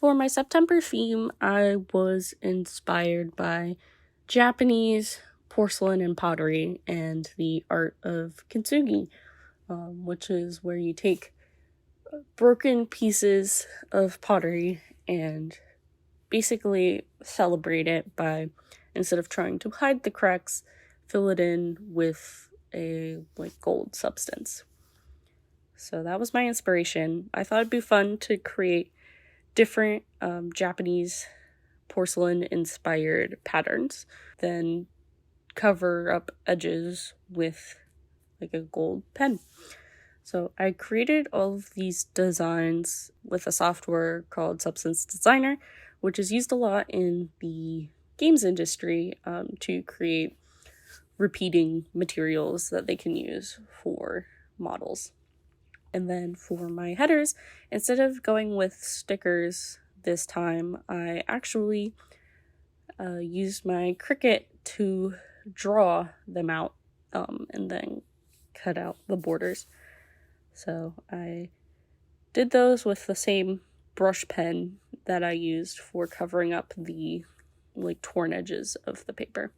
For my September theme, I was inspired by Japanese porcelain and pottery and the art of Kintsugi, which is where you take broken pieces of pottery and basically celebrate it by, instead of trying to hide the cracks, fill it in with a gold substance. So that was my inspiration. I thought it'd be fun to create different Japanese porcelain inspired patterns, then cover up edges with a gold pen. So I created all of these designs with a software called Substance Designer, which is used a lot in the games industry to create repeating materials that they can use for models. And then for my headers, instead of going with stickers this time, I actually used my Cricut to draw them out and then cut out the borders. So I did those with the same brush pen that I used for covering up the torn edges of the paper.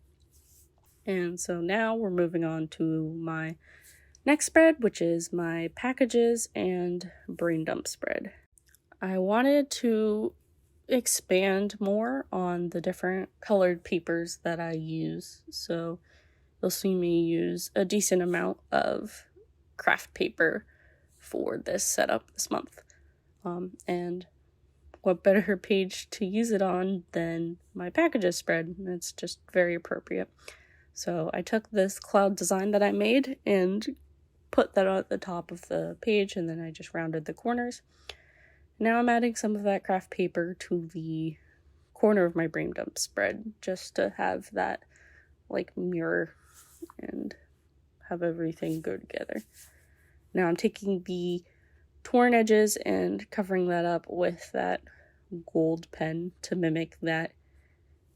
And so now we're moving on to my next spread, which is my packages and brain dump spread. I wanted to expand more on the different colored papers that I use. So you'll see me use a decent amount of craft paper for this setup this month. And what better page to use it on than my packages spread? It's just very appropriate. So I took this cloud design that I made and put that at the top of the page, and then I just rounded the corners. Now I'm adding some of that craft paper to the corner of my brain dump spread, just to have that mirror and have everything go together. Now I'm taking the torn edges and covering that up with that gold pen to mimic that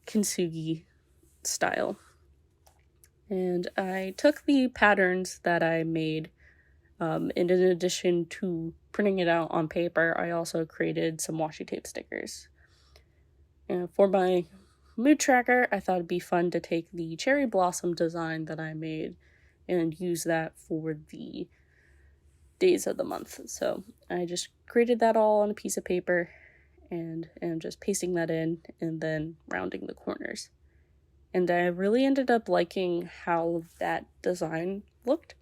Kintsugi style. And I took the patterns that I made, and in addition to printing it out on paper, I also created some washi tape stickers. And for my mood tracker, I thought it'd be fun to take the cherry blossom design that I made and use that for the days of the month. So I just created that all on a piece of paper and am just pasting that in and then rounding the corners. And I really ended up liking how that design looked.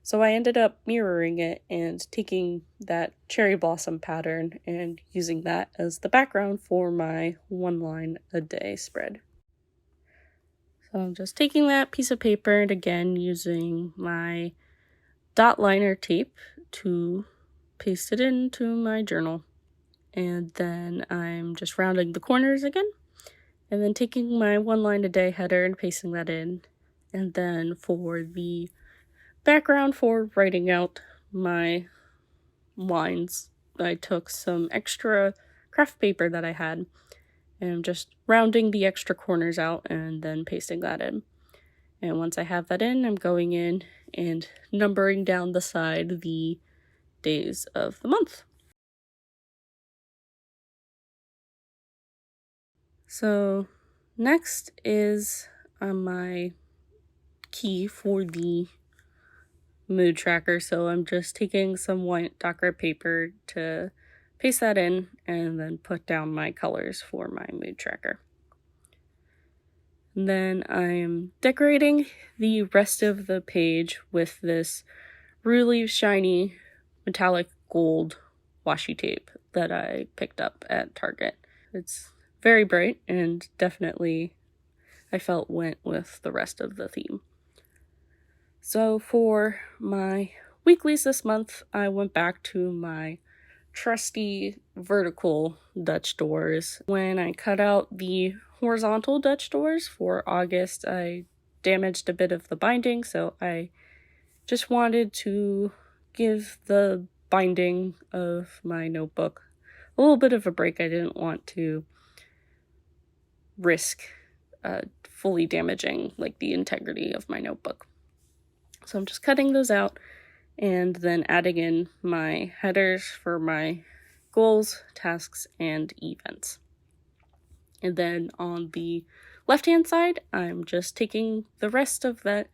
So I ended up mirroring it and taking that cherry blossom pattern and using that as the background for my 1 line a day spread. So I'm just taking that piece of paper and again using my dot liner tape to paste it into my journal. And then I'm just rounding the corners again. And then taking my 1 line a day header and pasting that in. And then for the background for writing out my lines, I took some extra craft paper that I had and I'm just rounding the extra corners out and then pasting that in. And once I have that in, I'm going in and numbering down the side the days of the month. So next is my key for the mood tracker. So I'm just taking some white docker paper to paste that in and then put down my colors for my mood tracker. And then I'm decorating the rest of the page with this really shiny metallic gold washi tape that I picked up at Target. It's very bright and definitely I felt went with the rest of the theme. So for my weeklies this month, I went back to my trusty vertical Dutch doors. When I cut out the horizontal Dutch doors for August, I damaged a bit of the binding, so I just wanted to give the binding of my notebook a little bit of a break. I didn't want to risk fully damaging the integrity of my notebook. So I'm just cutting those out and then adding in my headers for my goals, tasks, and events. And then on the left-hand side, I'm just taking the rest of that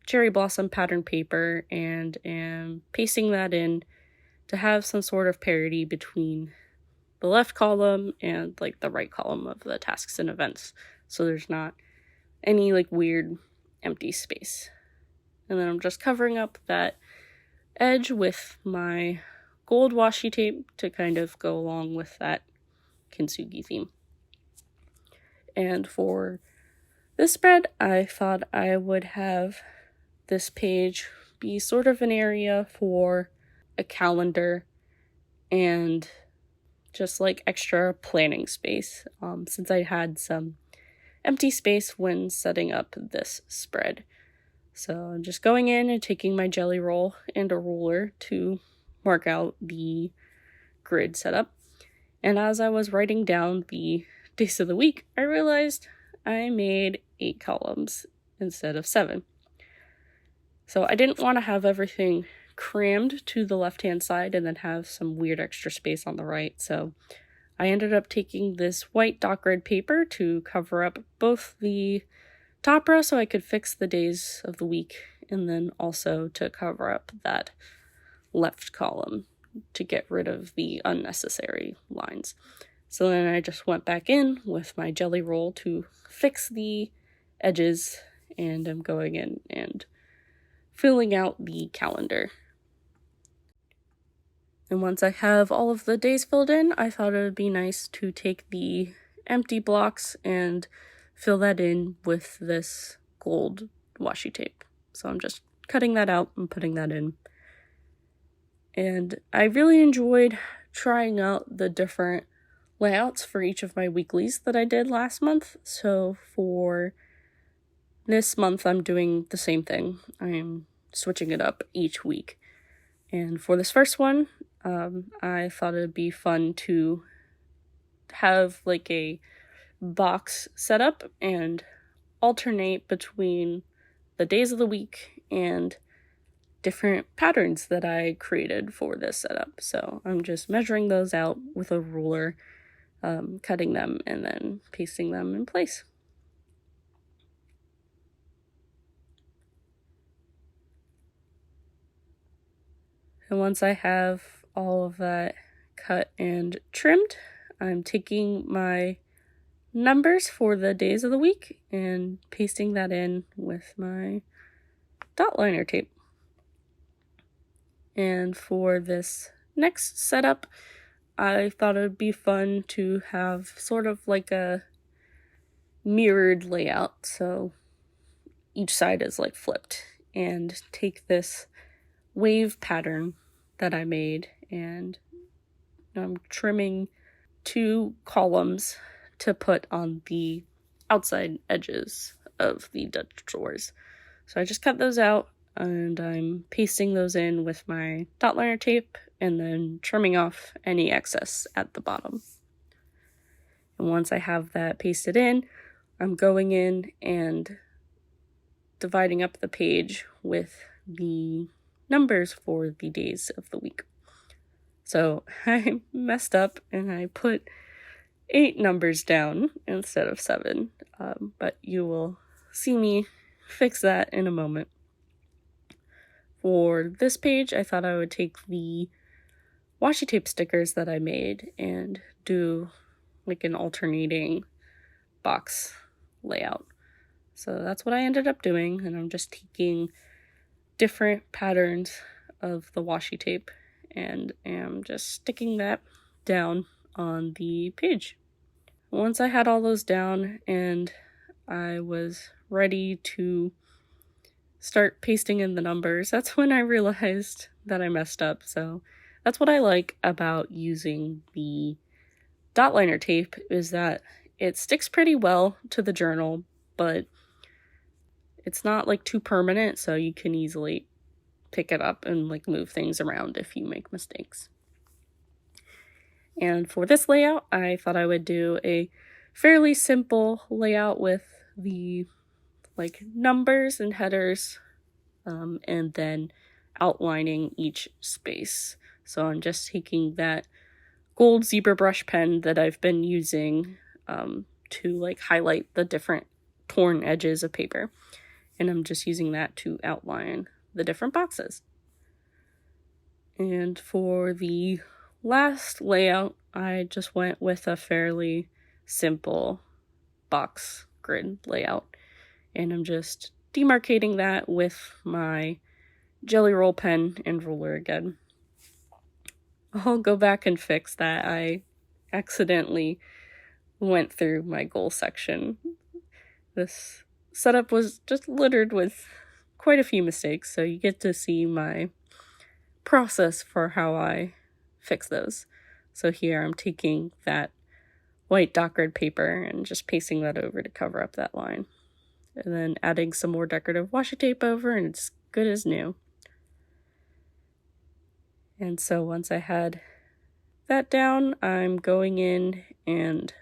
cherry blossom pattern paper and am pasting that in to have some sort of parity between the left column and like the right column of the tasks and events, so there's not any like weird empty space. And then I'm just covering up that edge with my gold washi tape to kind of go along with that Kintsugi theme. And for this spread, I thought I would have this page be sort of an area for a calendar and just like extra planning space, since I had some empty space when setting up this spread. So I'm just going in and taking my jelly roll and a ruler to mark out the grid setup. And as I was writing down the days of the week, I realized I made 8 columns instead of 7. So I didn't want to have everything crammed to the left-hand side and then have some weird extra space on the right. So I ended up taking this white dot grid paper to cover up both the top row so I could fix the days of the week, and then also to cover up that left column to get rid of the unnecessary lines. So then I just went back in with my jelly roll to fix the edges, and I'm going in and filling out the calendar. And once I have all of the days filled in, I thought it would be nice to take the empty blocks and fill that in with this gold washi tape. So I'm just cutting that out and putting that in. And I really enjoyed trying out the different layouts for each of my weeklies that I did last month. So for this month, I'm doing the same thing. I'm switching it up each week. And for this first one, I thought it'd be fun to have like a box set up and alternate between the days of the week and different patterns that I created for this setup. So I'm just measuring those out with a ruler, cutting them, and then pasting them in place. And once I have all of that cut and trimmed, I'm taking my numbers for the days of the week and pasting that in with my dot liner tape. And for this next setup, I thought it would be fun to have sort of like a mirrored layout, so each side is like flipped, and take this wave pattern that I made, and I'm trimming 2 columns to put on the outside edges of the Dutch drawers. So I just cut those out, and I'm pasting those in with my dot liner tape and then trimming off any excess at the bottom. And once I have that pasted in, I'm going in and dividing up the page with the numbers for the days of the week. So I messed up and I put 8 numbers down instead of 7, but you will see me fix that in a moment. For this page, I thought I would take the washi tape stickers that I made and do like an alternating box layout. So that's what I ended up doing, and I'm just taking different patterns of the washi tape and am just sticking that down on the page. Once I had all those down and I was ready to start pasting in the numbers, that's when I realized that I messed up. So that's what I like about using the dot liner tape, is that it sticks pretty well to the journal, but it's not like too permanent, so you can easily pick it up and like move things around if you make mistakes. And for this layout, I thought I would do a fairly simple layout with the like numbers and headers, and then outlining each space. So I'm just taking that gold zebra brush pen that I've been using to like highlight the different torn edges of paper. And I'm just using that to outline the different boxes. And for the last layout, I just went with a fairly simple box grid layout. And I'm just demarcating that with my Jelly Roll pen and ruler again. I'll go back and fix that. I accidentally went through my goal section. This setup was just littered with quite a few mistakes, so you get to see my process for how I fix those. So here I'm taking that white dock grid paper and just pasting that over to cover up that line. And then adding some more decorative washi tape over, and it's good as new. And so once I had that down, I'm going in and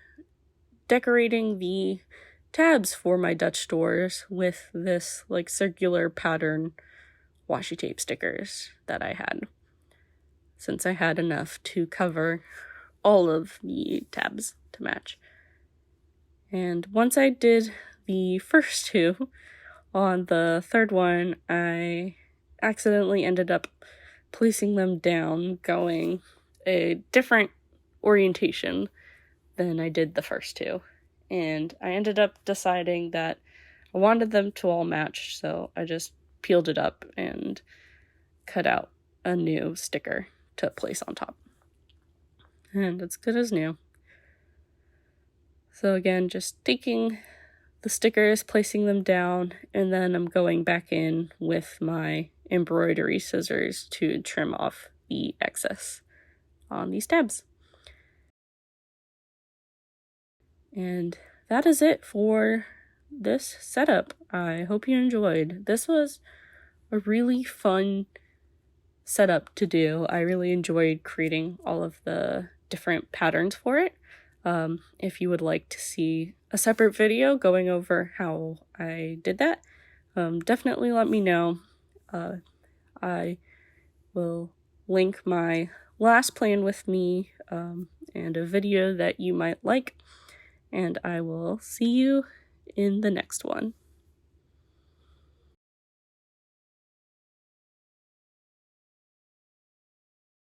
decorating the tabs for my Dutch doors with this like circular pattern washi tape stickers that I had, since I had enough to cover all of the tabs to match. And once I did the first two, on the third one, I accidentally ended up placing them down, going a different orientation than I did the first two. And I ended up deciding that I wanted them to all match, so I just peeled it up and cut out a new sticker to place on top. And it's good as new. So again, just taking the stickers, placing them down, and then I'm going back in with my embroidery scissors to trim off the excess on these tabs. And that is it for this setup. I hope you enjoyed. This was a really fun setup to do. I really enjoyed creating all of the different patterns for it. If you would like to see a separate video going over how I did that, definitely let me know. I will link my last plan with me and a video that you might like, and I will see you in the next one.